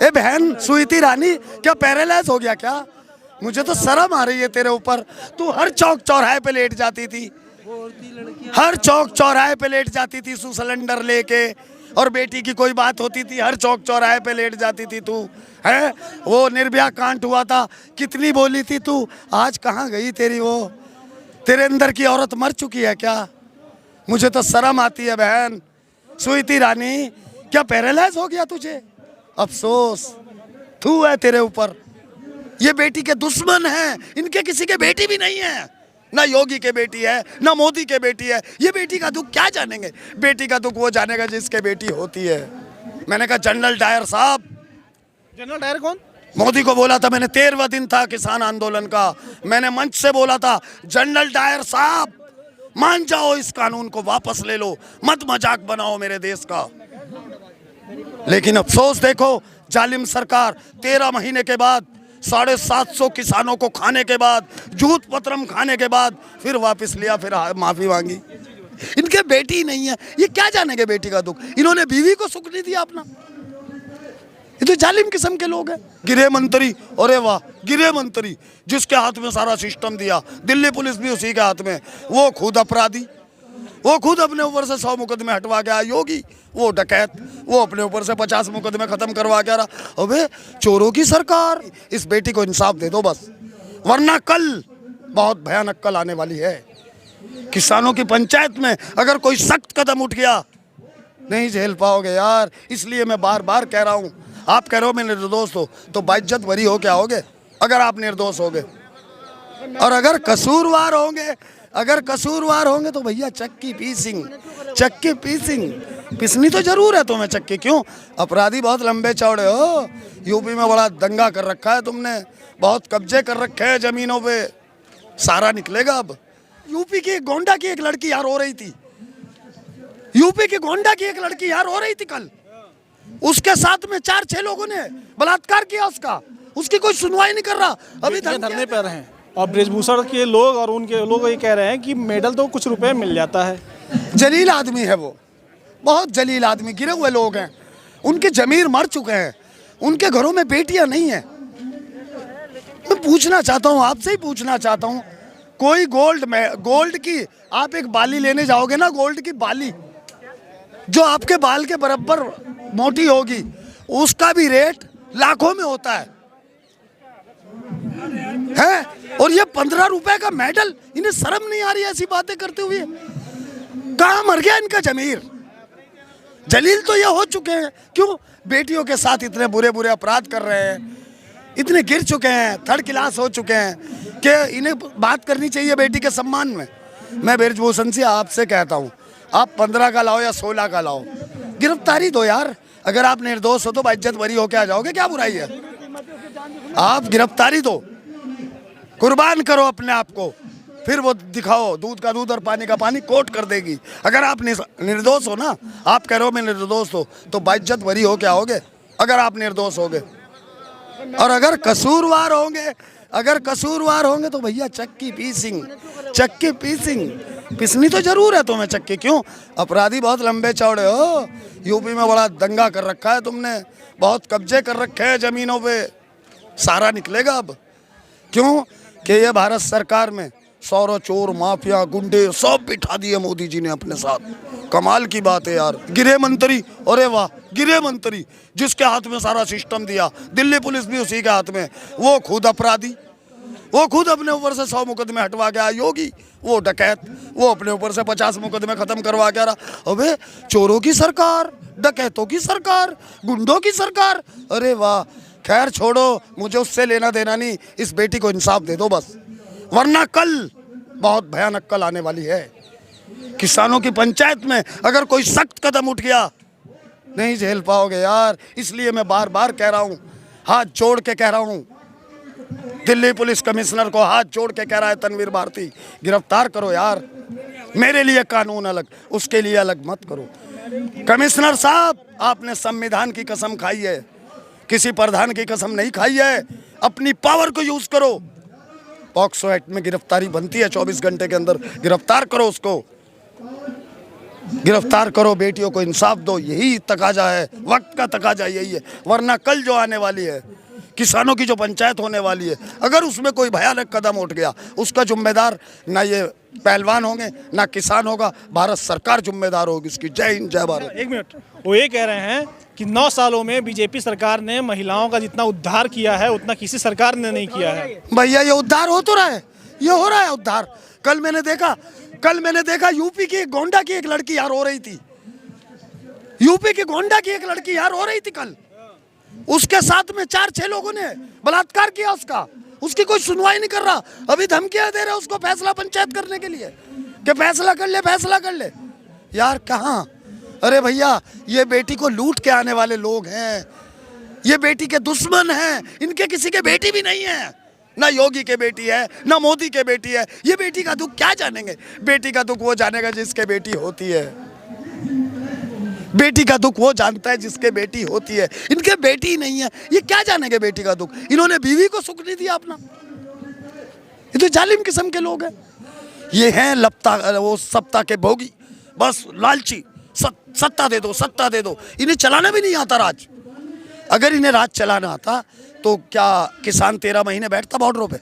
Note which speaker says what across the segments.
Speaker 1: ए बहन स्वीटी रानी, क्या पैरालाइज हो गया क्या? मुझे तो शर्म आ रही है तेरे ऊपर। तू हर चौक चौराहे पे लेट जाती थी, हर चौक चौराहे पे लेट जाती थी तू सिलेंडर लेके, और बेटी की कोई बात होती थी हर चौक चौराहे पे लेट जाती थी तू, है? वो निर्भया कांड हुआ था, कितनी बोली थी तू, आज कहाँ गई तेरी वो? तेरे अंदर की औरत मर चुकी है क्या? मुझे तो शर्म आती है बहन स्वीटी रानी, क्या पैरालाइज हो गया तुझे? अफसोस थू है तेरे ऊपर। ये बेटी के दुश्मन हैं, इनके किसी के बेटी भी नहीं है, ना योगी के बेटी है ना मोदी के बेटी है। ये बेटी का दुख क्या जानेंगे? बेटी का दुख वो जानेगा जिसके बेटी होती है। मैंने कहा जनरल डायर साहब।
Speaker 2: जनरल डायर कौन?
Speaker 1: मोदी को बोला था मैंने, 13वां दिन था किसान आंदोलन का, मैंने मंच से बोला था जनरल डायर साहब मान जाओ, इस कानून को वापस ले लो, मत मजाक बनाओ मेरे देश का। लेकिन अफसोस देखो, जालिम सरकार 13 महीने के बाद 750 किसानों को खाने के बाद, जूत पत्रम खाने के बाद फिर वापस लिया, फिर माफी मांगी। इनके बेटी नहीं है, ये क्या जानेंगे बेटी का दुख? इन्होंने बीवी को सुख नहीं दिया अपना। ये तो जालिम किस्म के लोग हैं। गृह मंत्री, अरे वाह, गृह मंत्री जिसके हाथ में सारा सिस्टम दिया, दिल्ली पुलिस भी उसी के हाथ में, वो खुद अपराधी, वो खुद अपने ऊपर से 100 मुकदमे हटवा के आया। योगी वो डकैत, वो अपने ऊपर से 50 मुकदमे खत्म करवा के आ रहा। अबे चोरों की सरकार, इस बेटी को इंसाफ दे दो बस, वरना कल बहुत भयानक कल आने वाली है। किसानों की पंचायत में अगर कोई सख्त कदम उठ गया नहीं झेल पाओगे यार। इसलिए मैं बार बार कह रहा हूँ, आप कह रहे हो मैं निर्दोष हो तो बाइज्जत बरी हो क्या होगे अगर आप निर्दोष होगे? और अगर कसूरवार होंगे, अगर कसूरवार होंगे तो भैया चक्की पीसिंग, चक्की पीसिंग, पिसनी तो जरूर है तुम्हें चक्की। क्यों? अपराधी बहुत लंबे चौड़े हो, यूपी में बड़ा दंगा कर रखा है तुमने, बहुत कब्जे कर रखे हैं जमीनों पे, सारा निकलेगा अब। यूपी की गोंडा की एक लड़की यार हो रही थी, यूपी की गोंडा की एक लड़की यार हो रही थी कल, उसके साथ में 4-6 लोगों ने बलात्कार किया उसका, उसकी कोई सुनवाई नहीं कर रहा। अभी
Speaker 2: धरने पर हैं और ब्रजभूषण के लोग और उनके लोग ये कह रहे हैं कि मेडल तो कुछ रुपए मिल जाता है।
Speaker 1: जलील आदमी है वो, बहुत जलील आदमी, गिरे हुए लोग हैं, उनके जमीर मर चुके हैं, उनके घरों में बेटियां नहीं है। मैं पूछना चाहता हूँ, आपसे ही पूछना चाहता हूँ, कोई गोल्ड की आप एक बाली लेने जाओगे ना, गोल्ड की बाली जो आपके बाल के बराबर मोटी होगी, उसका भी रेट लाखों में होता है। और ये 15 रुपए का मेडल, इन्हें शर्म नहीं आ रही ऐसी बातें करते हुए? कहाँ मर गया इनका जमीर? जलील तो ये हो चुके हैं, क्यों? बेटियों के साथ इतने बुरे बुरे अपराध कर रहे हैं, इतने गिर चुके हैं, थर्ड क्लास हो चुके हैं कि इन्हें बात करनी चाहिए बेटी के सम्मान में। मैं ब्रजभूषण से आपसे कहता हूँ, आप 15 का लाओ या 16 का लाओ, गिरफ्तारी दो यार। अगर आप निर्दोष हो तो बाइज्जत बरी होके आ जाओगे, क्या बुराई है? आप गिरफ्तारी दो, कुर्बान करो अपने आप को, फिर वो दिखाओ, दूध का दूध और पानी का पानी कोर्ट कर देगी। अगर आप निर्दोष हो ना, आप कह रहे हो मैं निर्दोष हो तो बाइज्जत बरी हो क्या होगे अगर आप निर्दोष होगे? और अगर कसूरवार होंगे, अगर कसूरवार होंगे तो भैया चक्की पीसिंग, चक्की पीसिंग, पिसनी तो जरूर है तुम्हें चक्की। क्यों? अपराधी बहुत लंबे चौड़े हो, यूपी में बड़ा दंगा कर रखा है तुमने, बहुत कब्जे कर रखे हैं जमीनों पे, सारा निकलेगा अब। क्यों? कि ये भारत सरकार में सौरों चोर माफिया गुंडे सब बिठा दिए मोदी जी ने अपने साथ। कमाल की बात है यार। गृह मंत्री, अरे वाह, गृह मंत्री जिसके हाथ में सारा सिस्टम दिया, दिल्ली पुलिस भी उसी के हाथ में, वो खुद अपराधी, वो खुद अपने ऊपर से 100 मुकदमे हटवा के आया। योगी वो डकैत, वो अपने ऊपर से 50 मुकदमे खत्म करवा के आ रहा। अबे चोरों की सरकार, डकैतों की सरकार, गुंडों की सरकार, अरे वाह। खैर छोड़ो, मुझे उससे लेना देना नहीं, इस बेटी को इंसाफ दे दो बस, वरना कल बहुत भयानक कल आने वाली है। किसानों की पंचायत में अगर कोई सख्त कदम उठ गया नहीं झेल पाओगे यार। इसलिए मैं बार बार कह रहा हूँ, हाथ जोड़ के कह रहा हूँ, दिल्ली पुलिस कमिश्नर को हाथ जोड़ के कह रहा है तनवीर भारती, गिरफ्तार करो यार। मेरे लिए कानून अलग, उसके लिए अलग मत करो। कमिश्नर साहब, आपने संविधान की कसम खाई है, किसी प्रधान की कसम नहीं खाई है। अपनी पावर को यूज करो। पॉक्सो एक्ट में गिरफ्तारी बनती है 24 घंटे के अंदर, गिरफ्तार करो उसको। गिरफ्तार करो, बेटियों को इंसाफ दो, यही तकाजा है, वक्त का तकाजा यही है। वरना कल जो आने वाली है, किसानों की जो पंचायत होने वाली है, अगर उसमें कोई भयानक कदम उठ गया, उसका जिम्मेदार ना ये पहलवान होंगे ना किसान होगा, भारत सरकार जिम्मेदार होगी उसकी। जय हिंद, जय भारत।
Speaker 2: एक मिनट, वो ये कह रहे हैं कि 9 सालों में बीजेपी सरकार ने महिलाओं का जितना उद्धार किया है उतना किसी सरकार ने नहीं किया है।
Speaker 1: भैया ये उद्धार हो तो रहा है, ये हो रहा है उद्धार। कल मैंने देखा यूपी की गोंडा की एक लड़की यार रो रही थी, यूपी की गोंडा की एक लड़की यार रो रही थी कल, उसके साथ में 4-6 लोगों ने बलात्कार किया उसकी कोई सुनवाई नहीं कर रहा। अभी धमकियां दे रहे उसको फैसला पंचायत करने के लिए कि फैसला कर ले। यार कहाँ? अरे भैया ये बेटी को लूट के आने वाले लोग हैं, ये बेटी के दुश्मन हैं, इनके किसी के बेटी भी नहीं है, ना योगी के बेटी है ना मोदी के बेटी है। ये बेटी का दुख क्या जानेंगे? बेटी का दुख वो जानेगा जिसके बेटी होती है, बेटी का दुख वो जानता है जिसके बेटी होती है। इनके बेटी नहीं है, ये क्या जानेंगे बेटी का दुख? इन्होंने बीवी को सुख नहीं दिया अपना। ये तो जालिम किस्म के लोग हैं, ये हैं वो सत्ता के भोगी, बस लालची। सत्ता दे दो। इन्हें चलाना भी नहीं आता राज। अगर इन्हें राज चलाना आता तो क्या किसान 13 महीने बैठता बॉर्डरों पे?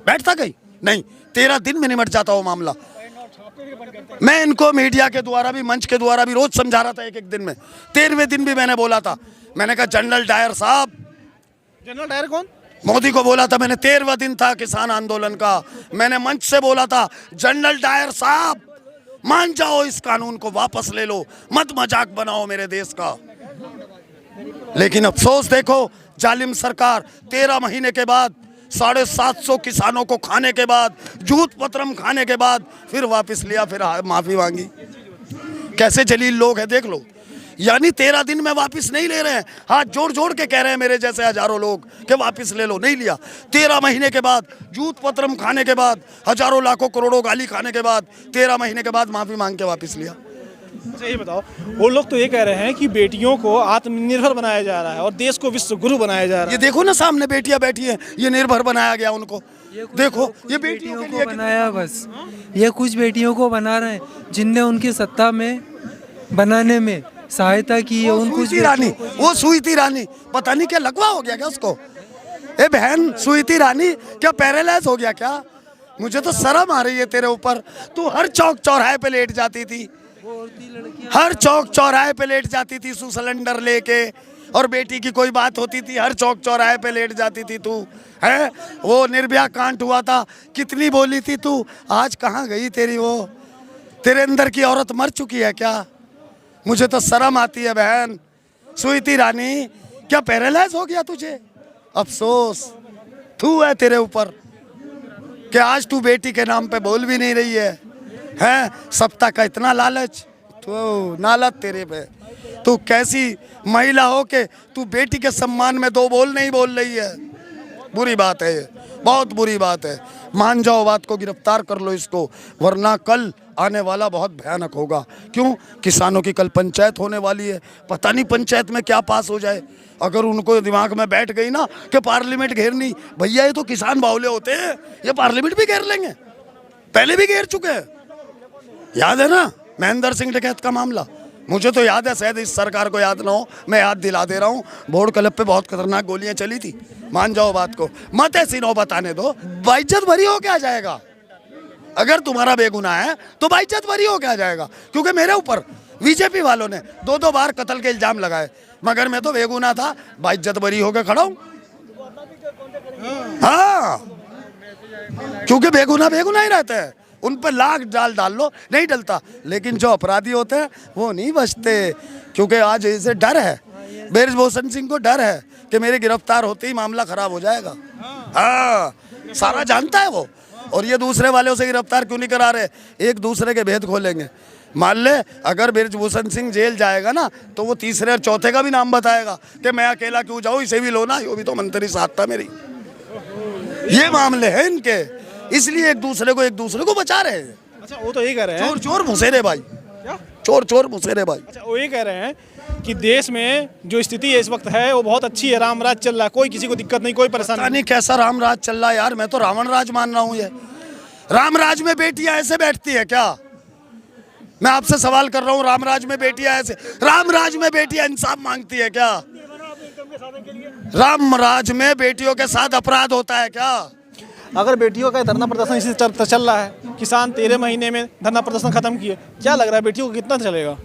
Speaker 1: बैठता कहीं नहीं, 13 दिन में निमट जाता वो मामला। मैं इनको मीडिया के द्वारा भी, मंच के द्वारा भी रोज समझा रहा था, एक दिन में 13वें दिन भी मैंने बोला था। मैंने कहा जनरल डायर साहब,
Speaker 2: जनरल डायर कौन?
Speaker 1: मोदी को बोला था मैंने, 13वां दिन था किसान आंदोलन का, मैंने मंच से बोला था जनरल डायर साहब मान जाओ, इस कानून को वापस ले लो, मत मजाक बनाओ मेरे देश का। लेकिन अफसोस देखो, जालिम सरकार 13 महीने के बाद 750 किसानों को खाने के बाद, जूत पत्रम खाने के बाद फिर वापस लिया, फिर माफी मांगी। कैसे जलील लोग हैं देख लो। यानी 13 दिन में वापस नहीं ले रहे हैं, हाथ जोड़ के कह रहे हैं मेरे जैसे हजारों लोग कि वापस ले लो, नहीं लिया। 13 महीने के बाद, जूत पत्रम खाने के बाद, हजारों लाखों करोड़ों गाली खाने के बाद, 13 महीने के बाद माफी मांग के वापस लिया।
Speaker 2: अच्छा ये बताओ, वो लोग तो ये कह रहे हैं कि बेटियों को आत्मनिर्भर बनाया जा रहा है और देश को विश्व गुरु बनाया जा रहा है।
Speaker 1: ये देखो ना सामने बेटियां बैठी हैं, ये निर्भर बनाया गया उनको। देखो ये बेटियों के लिए
Speaker 3: बनाया, बस ये कुछ बेटियों को बना रहे हैं जिनने उनकी सत्ता में बनाने में सहायता की है। उनको
Speaker 1: वो सुईती रानी पता नहीं क्या लकवा हो गया क्या उसको? ए बहन सुईती रानी क्या पैरालाइज हो गया क्या? मुझे तो शर्म आ रही है तेरे ऊपर। तू हर चौक चौराहे पे लेट जाती थी, हर चौक चौराहे पे लेट जाती थी तू सिलेंडर लेके, और बेटी की कोई बात होती थी हर चौक चौराहे पे लेट जाती थी तू, है? वो निर्भया कांड हुआ था, कितनी बोली थी तू, आज कहाँ गई तेरी वो? तेरे अंदर की औरत मर चुकी है क्या? मुझे तो शर्म आती है बहन। सुईती रानी क्या पैरालाइज हो गया तुझे? अफसोस तू है तेरे ऊपर कि आज तू बेटी के नाम पे बोल भी नहीं रही है? सत्ता का इतना लालच, तो नालत तेरे पे। तू कैसी महिला हो के तू बेटी के सम्मान में 2 बोल नहीं बोल रही है? बुरी बात है ये, बहुत बुरी बात है। मान जाओ बात को, गिरफ्तार कर लो इसको, वरना कल आने वाला बहुत भयानक होगा। क्यों? किसानों की कल पंचायत होने वाली है, पता नहीं पंचायत में क्या पास हो जाए। अगर उनको दिमाग में बैठ गई ना कि पार्लियामेंट घेरनी, भैया ये तो किसान बावले होते हैं, ये पार्लियामेंट भी घेर लेंगे, पहले भी घेर चुके हैं। याद है ना महेंद्र सिंह डकैत का मामला? मुझे तो याद है, शायद इस सरकार को याद ना हो, मैं याद दिला दे रहा हूँ। बोर्ड क्लब पे बहुत खतरनाक गोलियां चली थी। मान जाओ बात को, मत ऐसी नौबत आने दो। बाइज्जत भरी हो क्या जाएगा? अगर तुम्हारा बेगुनाह है तो बाइज्जत भरी हो क्या जाएगा? क्योंकि मेरे ऊपर बीजेपी वालों ने 2-2 बार कत्ल के इल्जाम लगाए, मगर मैं तो बेगुनाह था, बाइज्जत भरी होकर खड़ा हूँ। हाँ, क्योंकि बेगुनाह ही रहते हैं, उन पर लाख डाल लो नहीं डलता, लेकिन जो अपराधी होते हैं वो नहीं बचते। क्योंकि आज इसे डर है, ब्रजभूषण सिंह को डर है कि मेरे गिरफ्तार होते ही मामला खराब हो जाएगा। हाँ, सारा जानता है वो। और ये दूसरे वालों से गिरफ्तार क्यों नहीं करा रहे? एक दूसरे के भेद खोलेंगे। मान ले अगर ब्रजभूषण सिंह जेल जाएगा ना, तो वो तीसरे और चौथे का भी नाम बताएगा कि मैं अकेला क्यों जाऊँ, इसे भी लो ना, ये भी तो मंत्री साथ था मेरी। ये मामले हैं इनके, इसलिए एक दूसरे को बचा रहे हैं।
Speaker 2: अच्छा वो तो ये कह रहे हैं,
Speaker 1: चोर मुसेरे भाई,
Speaker 2: क्या
Speaker 1: चोर मुसेरे भाई।
Speaker 2: अच्छा वो ये कह रहे हैं कि देश में जो स्थिति इस वक्त है वो बहुत अच्छी है, राम राज चल रहा है, कोई किसी को दिक्कत नहीं, कोई परेशानी
Speaker 1: नहीं। कैसा राम राज चल रहा है यार? मैं तो रावण राज मान रहा हूँ। ये राम राज में बेटियां ऐसे बैठती है क्या? मैं आपसे सवाल कर रहा हूँ, रामराज में बेटियां ऐसे, रामराज में बेटियां इंसाफ मांगती है क्या? रामराज में बेटियों के साथ अपराध होता है क्या?
Speaker 2: अगर बेटियों का धरना प्रदर्शन इसी चल रहा है, किसान 13 महीने में धरना प्रदर्शन खत्म किए, क्या लग रहा है बेटियों को कितना चलेगा?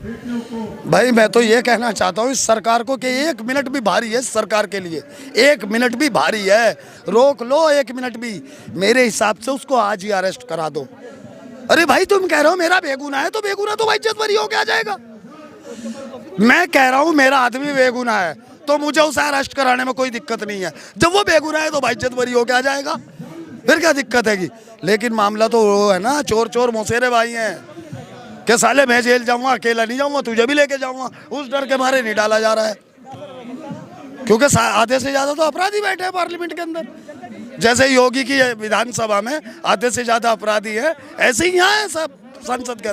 Speaker 1: भाई मैं तो ये कहना चाहता हूँ इस सरकार को कि 1 मिनट भी भारी है इस सरकार के लिए, 1 मिनट भी भारी है, रोक लो 1 मिनट भी। मेरे हिसाब से उसको आज ही अरेस्ट करा दो। अरे भाई तुम कह रहे हो मेरा बेगुनाह है, तो बेगुनाह तो भाई इज्जत बरी होके आ जाएगा। मैं कह रहा हूँ मेरा आदमी बेगुनाह है तो मुझे उसे अरेस्ट कराने में कोई दिक्कत नहीं है, जब वो बेगुनाह है तो भाई इज्जत बरी होके आ जाएगा, फिर क्या दिक्कत हैगी। लेकिन मामला तो वो है ना, चोर चोर मौसेरे भाई हैं कि साले मैं जेल जाऊंगा, अकेला नहीं जाऊंगा, तुझे भी लेके जाऊंगा, उस डर के मारे नहीं डाला जा रहा है। क्योंकि आधे से ज्यादा तो अपराधी बैठे हैं पार्लियामेंट के अंदर, जैसे योगी की विधानसभा में आधे से ज्यादा अपराधी है, ऐसे ही यहाँ है सब संसद के अंदर।